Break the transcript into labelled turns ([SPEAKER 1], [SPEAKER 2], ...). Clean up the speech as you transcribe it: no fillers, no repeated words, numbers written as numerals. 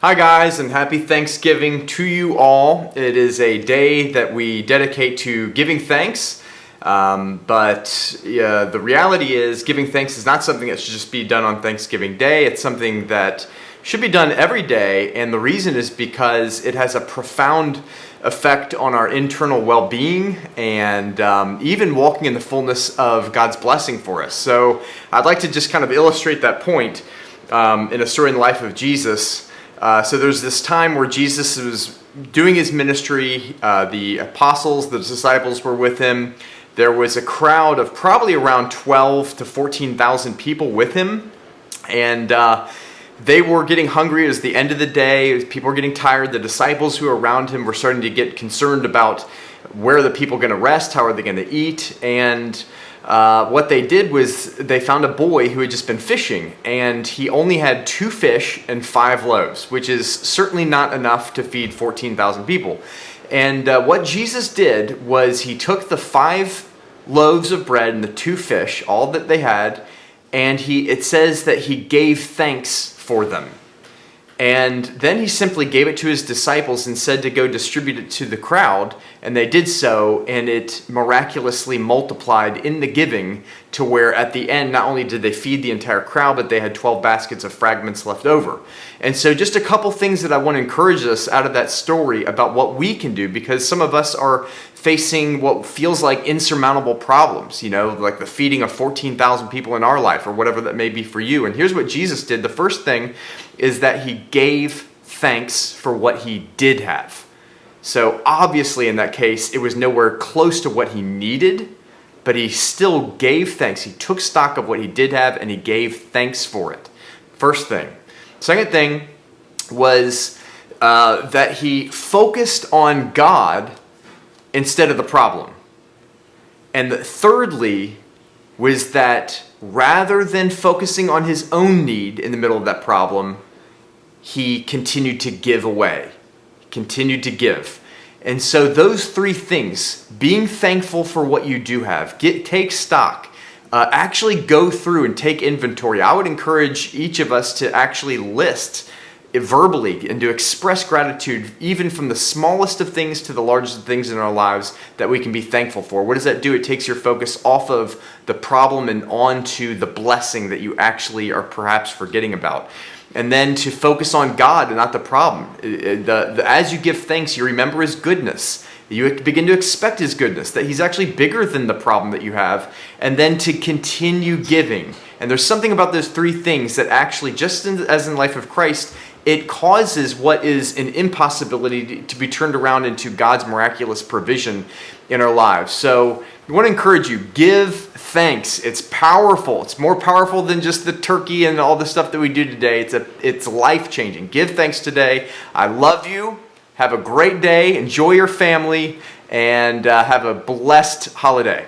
[SPEAKER 1] Hi guys, and happy Thanksgiving to you all. It is a day that we dedicate to giving thanks, but the reality is giving thanks is not something that should just be done on Thanksgiving Day. It's something that should be done every day, and the reason is because it has a profound effect on our internal well-being and even walking in the fullness of God's blessing for us. So I'd like to just kind of illustrate that point in a story in the life of Jesus. So there's this time where Jesus was doing his ministry. The apostles, the disciples were with him. There was a crowd of probably around 12 to 14,000 people with him. And they were getting hungry. It was the end of the day. People were getting tired. The disciples who were around him were starting to get concerned about where are the people going to rest? How are they going to eat? And what they did was they found a boy who had just been fishing, and he only had 2 fish and 5 loaves, which is certainly not enough to feed 14,000 people. And what Jesus did was he took the 5 loaves of bread and the 2 fish, all that they had, and it says that he gave thanks for them. And then he simply gave it to his disciples and said to go distribute it to the crowd. And they did so, and it miraculously multiplied in the giving to where at the end, not only did they feed the entire crowd, but they had 12 baskets of fragments left over. And so just a couple things that I want to encourage us out of that story about what we can do, because some of us are facing what feels like insurmountable problems, like the feeding of 14,000 people in our life or whatever that may be for you. And here's what Jesus did. The first thing is that he gave thanks for what he did have. So obviously in that case, it was nowhere close to what he needed, but he still gave thanks. He took stock of what he did have and he gave thanks for it. First thing. Second thing was that he focused on God instead of the problem. And thirdly was that rather than focusing on his own need in the middle of that problem, he continued to give away, continued to give. And so those 3 things, being thankful for what you do have, take stock, actually go through and take inventory. I would encourage each of us to actually list verbally and to express gratitude even from the smallest of things to the largest of things in our lives that we can be thankful for. What does that do? It takes your focus off of the problem and onto the blessing that you actually are perhaps forgetting about. And then to focus on God and not the problem. As you give thanks, you remember his goodness. You begin to expect his goodness, that he's actually bigger than the problem that you have, and then to continue giving. And there's something about those 3 things that actually, just as in the life of Christ, it causes what is an impossibility to be turned around into God's miraculous provision in our lives. So I want to encourage you, give thanks. It's powerful. It's more powerful than just the turkey and all the stuff that we do today. It's life-changing. Give thanks today. I love you. Have a great day. Enjoy your family, and have a blessed holiday.